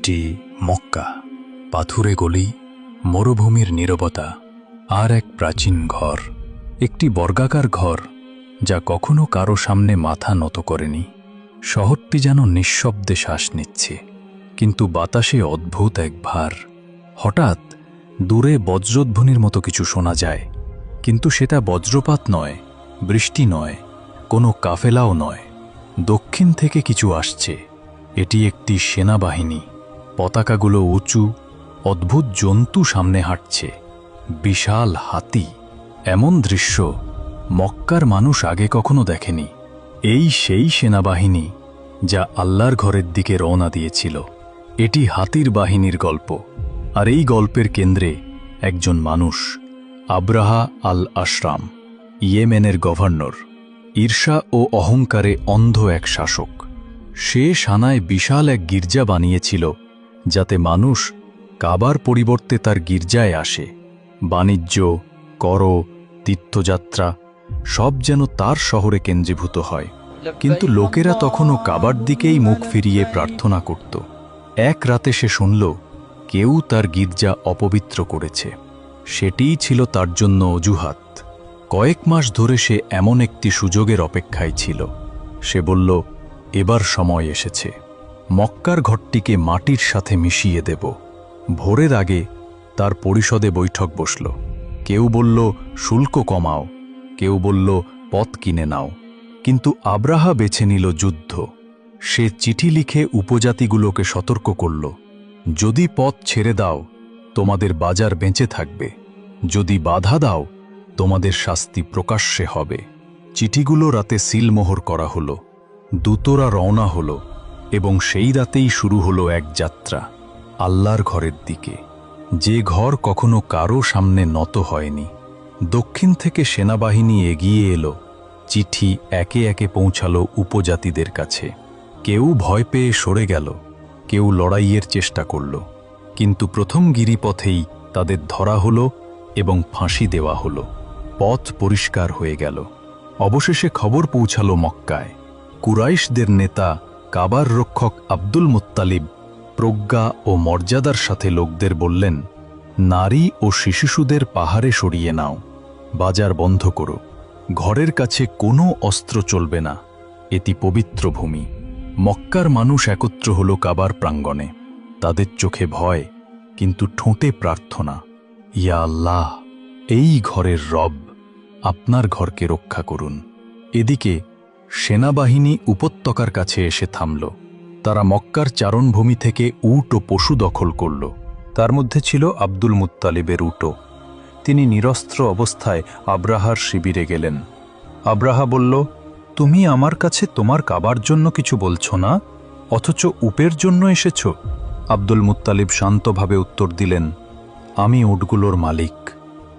এটি মক্কা, পাথুরে গলি, মরুভূমির নীরবতা, আর এক প্রাচীন ঘর, একটি বর্গাকার ঘর যা কখনো কারো সামনে মাথা নত করেনি। শহরটি যেন নিঃশব্দে শ্বাস নিচ্ছে, কিন্তু বাতাসে অদ্ভুত এক ভার। হঠাৎ দূরে বজ্রধ্বনির মতো কিছু শোনা যায়, কিন্তু সেটা বজ্রপাত নয়, বৃষ্টি নয়, কোনো কাফেলাও নয়। দক্ষিণ থেকে কিছু আসছে। এটি একটি সেনাবাহিনী। পতাকাগুলো উঁচু, অদ্ভুত জন্তু সামনে হাঁটছে, বিশাল হাতি। এমন দৃশ্য মক্কার মানুষ আগে কখনো দেখেনি। এই সেই সেনাবাহিনী যা আল্লাহর ঘরের দিকে রওনা দিয়েছিল। এটি হাতির বাহিনীর গল্প, আর এই গল্পের কেন্দ্রে একজন মানুষ, আব্রাহা আল আশরাম, ইয়েমেনের গভর্নর। ঈর্ষা ও অহংকারে অন্ধ এক শাসক। সে সানায় বিশাল এক গির্জা বানিয়েছিল, যাতে মানুষ কাবার পরিবর্তে তার গির্জায় আসে। বাণিজ্য, কর, তীর্থযাত্রা সব যেন তার শহরে কেন্দ্রীভূত হয়। কিন্তু লোকেরা তখনও কাবার দিকেই মুখ ফিরিয়ে প্রার্থনা করত। এক রাতে সে শুনল কেউ তার গির্জা অপবিত্র করেছে। সেটিই ছিল তার জন্য অজুহাত। কয়েক মাস ধরে সে এমন একটি সুযোগের অপেক্ষায় ছিল। সে বলল, এবার সময় এসেছে, মক্কার ঘরটিকে মাটির সাথে মিশিয়ে দেব। ভোরের আগে তার পরিষদে বৈঠক বসল। কেউ বলল শুল্ক কমাও, কেউ বলল পথ কিনে নাও, কিন্তু আব্রাহা বেছে নিল যুদ্ধ। সে চিঠি লিখে উপজাতিগুলোকে সতর্ক করল, যদি পথ ছেড়ে দাও তোমাদের বাজার বেঁচে থাকবে, যদি বাধা দাও তোমাদের শাস্তি প্রকাশ্যে হবে। চিঠিগুলো রাতে সিলমোহর করা হলো। দূতরা রওনা হলো, এবং সেই রাতেই শুরু হলো এক যাত্রা আল্লাহর ঘরের দিকে, যে ঘর কখনো কারো সামনে নত হয়নি। দক্ষিণ থেকে সেনাবাহিনী এগিয়ে এলো। চিঠি একে একে পৌঁছালো উপজাতিদের কাছে। কেউ ভয় পেয়ে সরে গেল, কেউ লড়াইয়ের চেষ্টা করল, কিন্তু প্রথম গিরিপথেই তাদের ধরা হলো এবং ফাঁসি দেওয়া হলো। পথ পরিষ্কার হয়ে গেল। অবশেষে খবর পৌঁছালো মক্কায়। কুরাইশদের নেতা কাবার রক্ষক আব্দুল মুত্তালিব প্রজ্ঞা ও মর্যাদার সাথে লোকদের বললেন, নারী ও শিশুদের পাহাড়ে সরিয়ে নাও, বাজার বন্ধ করো, ঘরের কাছে কোনো অস্ত্র চলবে না, এটি পবিত্র ভূমি। মক্কার মানুষ একত্র হল কাবার প্রাঙ্গণে। তাদের চোখে ভয়, কিন্তু ঠোঁটে প্রার্থনা, ইয়া আল্লাহ, এই ঘরের রব, আপনার ঘরকে রক্ষা করুন। এদিকে সেনাবাহিনী উপত্যকার কাছে এসে থামল। তারা মক্কার চারণভূমি থেকে উট ও পশু দখল করল। তার মধ্যে ছিল আব্দুল মুত্তালিবের উটও। তিনি নিরস্ত্র অবস্থায় আব্রাহার শিবিরে গেলেন। আব্রাহা বলল, তুমি আমার কাছে তোমার কাবার জন্য কিছু বলছো না, অথচ উটের জন্য এসেছ? আব্দুল মুত্তালিব শান্তভাবে উত্তর দিলেন, আমি উটগুলোর মালিক।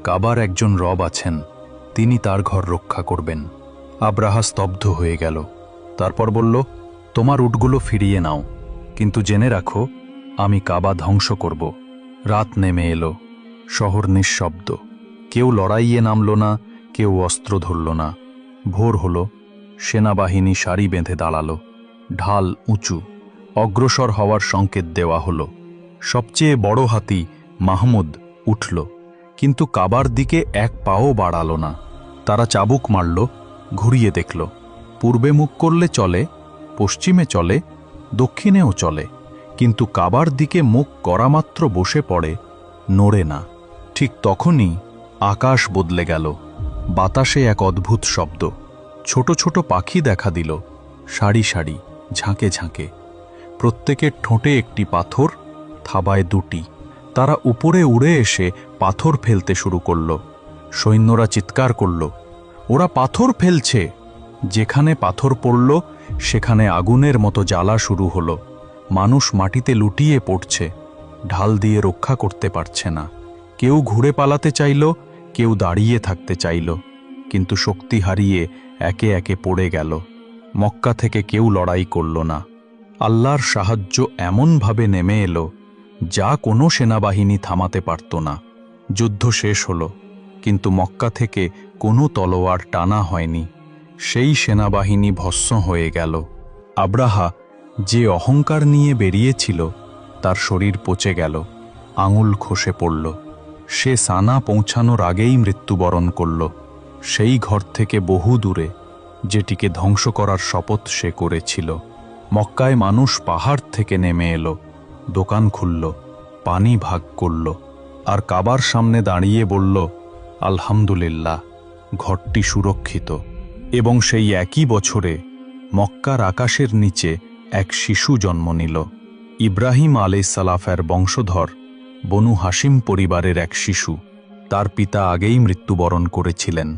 কাবার একজন রব আছেন, তিনি তার ঘর রক্ষা করবেন। আব্রাহা স্তব্ধ হয়ে গেল। তারপর বলল, তোমার উটগুলো ফিরিয়ে নাও, কিন্তু জেনে রাখো আমি কাবা ধ্বংস করব। রাত নেমে এলো। শহর নিঃশব্দ। কেউ লড়াইয়ে নামল না, কেউ অস্ত্র ধরল না। ভোর হল। সেনাবাহিনী সারি বেঁধে দাঁড়ালো। ঢাল উঁচু। অগ্রসর হওয়ার সংকেত দেওয়া হলো। সবচেয়ে বড় হাতি মাহমুদ উঠল, কিন্তু কাবার দিকে এক পাও বাড়াল না। তারা চাবুক মারল, ঘুরিয়ে দেখল। পূর্বে মুখ করলে চলে, পশ্চিমে চলে, দক্ষিণেও চলে, কিন্তু কাবার দিকে মুখ করা মাত্র বসে পড়ে, নড়ে না। ঠিক তখনই আকাশ বদলে গেল। বাতাসে এক অদ্ভুত শব্দ। ছোট ছোট পাখি দেখা দিল, সারি সারি, ঝাঁকে ঝাঁকে। প্রত্যেকের ঠোঁটে একটি পাথর, থাবায় দুটি। তারা উপরে উড়ে এসে পাথর ফেলতে শুরু করল। সৈন্যরা চিৎকার করল, ওরা পাথর ফেলছে! যেখানে পাথর পড়ল সেখানে আগুনের মতো জ্বালা শুরু হলো। মানুষ মাটিতে লুটিয়ে পড়ছে, ঢাল দিয়ে রক্ষা করতে পারছে না। কেউ ঘুরে পালাতে চাইল, কেউ দাঁড়িয়ে থাকতে চাইল, কিন্তু শক্তি হারিয়ে একে একে পড়ে গেল। মক্কা থেকে কেউ লড়াই করল না। আল্লাহর সাহায্য এমনভাবে নেমে এলো যা কোনো সেনাবাহিনী থামাতে পারত না। যুদ্ধ শেষ হলো, কিন্তু মক্কা থেকে কোনো তলোয়ার টানা হয়নি। সেই সেনাবাহিনী ভস্ম হয়ে গেল। আব্রাহা যে অহংকার নিয়ে বেরিয়েছিল তার শরীর পচে গেল, আঙুল খসে পড়ল। সে সানা পৌঁছানোর আগেই মৃত্যুবরণ করল, সেই ঘর থেকে বহু দূরে, যেটিকে ধ্বংস করার শপথ সে করেছিল। মক্কায় মানুষ পাহাড় থেকে নেমে এলো, দোকান খুলল, পানি ভাগ করল, আর কাবার সামনে দাঁড়িয়ে বলল, আলহামদুলিল্লাহ, ঘরটি সুরক্ষিত। এবং সেই একই বছরে মক্কার আকাশের নিচে এক শিশু জন্ম নিল। ইব্রাহিম আলাইহিসসালামের বংশধর বনু হাশিম পরিবারের এক শিশু। তার পিতা আগেই মৃত্যুবরণ করেছিলেন।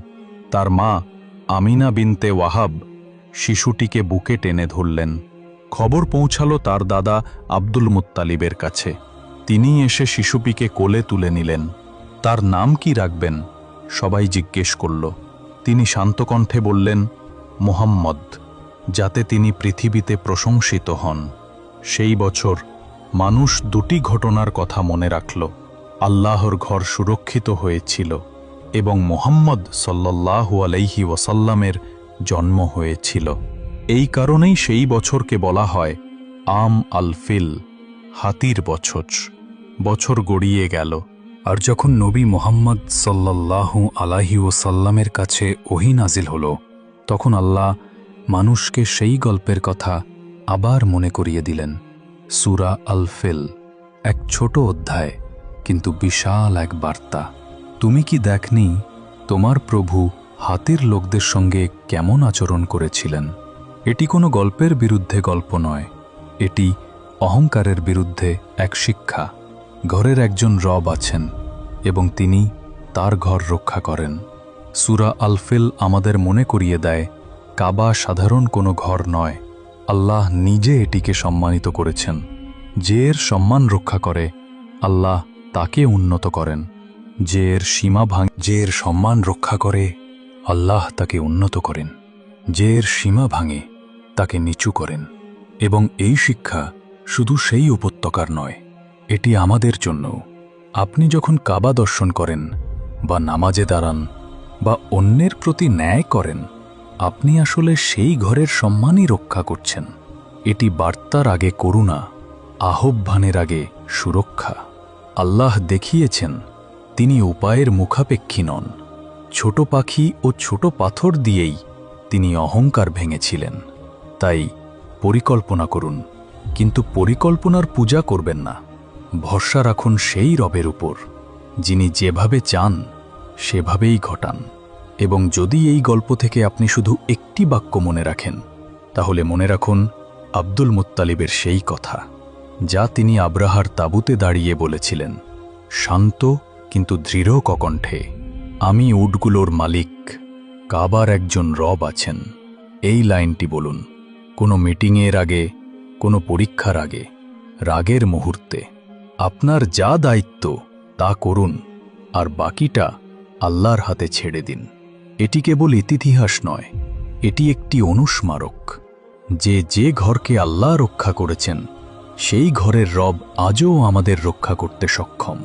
তার মা আমিনা বিনতে ওয়াহাব শিশুটিকে বুকে টেনে ধরলেন। খবর পৌঁছালো তার দাদা আব্দুল মুত্তালিবের কাছে। তিনি এসে শিশুটিকে কোলে তুলে নিলেন। তার নাম কি রাখবেন সবাই জিজ্ঞেস করল। তিনি শান্ত কণ্ঠে বললেন, মোহাম্মদ, যাতে তিনি পৃথিবীতে প্রশংসিত হন। সেই বছর মানুষ দুটি ঘটনার কথা মনে রাখল। আল্লাহর ঘর সুরক্ষিত হয়েছিল এবং মুহাম্মদ সাল্লাল্লাহু আলাইহি ওয়াসাল্লামের জন্ম হয়েছিল। এই কারণেই সেই বছরকে বলা হয় আম আল ফিল, হাতির বছর। বছর গড়িয়ে গেল, আর যখন নবী মুহাম্মদ সাল্লাল্লাহু আলাইহি ওয়াসাল্লামের কাছে ওহী নাজিল হল, তখন আল্লাহ মানুষকে সেই গল্পের কথা আবার মনে করিয়ে দিলেন। সূরা আল ফিল, এক ছোট অধ্যায়, কিন্তু বিশাল এক বার্তা। তুমি কি দেখনি তোমার প্রভু হাতির লোকদের সঙ্গে কেমন আচরণ করেছিলেন? এটি কোনো গল্পের বিরুদ্ধে গল্প নয়, এটি অহংকারের বিরুদ্ধে এক শিক্ষা। ঘরের একজন রব আছেন এবং তিনি তার ঘর রক্ষা করেন। সূরা আল ফিল আমাদের মনে করিয়ে দেয়, কাবা সাধারণ কোনো ঘর নয়, আল্লাহ নিজে এটিকে সম্মানিত করেছেন। যে এর সম্মান রক্ষা করে, আল্লাহ তাকে উন্নত করেন। যে এর সম্মান রক্ষা করে, আল্লাহ তাকে উন্নত করেন। যে এর সীমা ভাঙে, তাকে নিচু করেন। এবং এই শিক্ষা শুধু সেই উপত্যকার নয়, এটি আমাদের জন্য। আপনি যখন কাবা দর্শন করেন বা নামাজে দাঁড়ান বা অন্যের প্রতি ন্যায় করেন, আপনি আসলে সেই ঘরের সম্মানই রক্ষা করছেন। এটি বার্তার আগে করুণা, আহ্বানের আগে সুরক্ষা। আল্লাহ দেখিয়েছেন তিনি উপায়ের মুখাপেক্ষী নন। ছোট পাখি ও ছোট পাথর দিয়েই তিনি অহংকার ভেঙেছিলেন। তাই পরিকল্পনা করুন, কিন্তু পরিকল্পনার পূজা করবেন না। ভরসা রাখুন সেই রবের উপর, যিনি যেভাবে চান সেভাবেই ঘটান। এবং যদি এই গল্প থেকে আপনি শুধু একটি বাক্য মনে রাখেন, তাহলে মনে রাখুন আব্দুল মুত্তালিবের সেই কথা, যা তিনি আব্রাহার তাঁবুতে দাঁড়িয়ে বলেছিলেন, শান্ত কিন্তু দৃঢ় কণ্ঠে, আমি উটগুলোর মালিক, কাবার একজন রব আছেন। এই লাইনটি বলুন কোনো মিটিংয়ের আগে, কোনো পরীক্ষার আগে, রাগের মুহূর্তে। আপনার যা দায়িত্ব তা করুন, আর বাকিটা আল্লাহর হাতে ছেড়ে দিন। এটি কেবল ইতিহাস নয়, এটি একটি অনুস্মারক যে ঘরকে আল্লাহ রক্ষা করেছেন, সেই ঘরের রব আজও আমাদের রক্ষা করতে সক্ষম।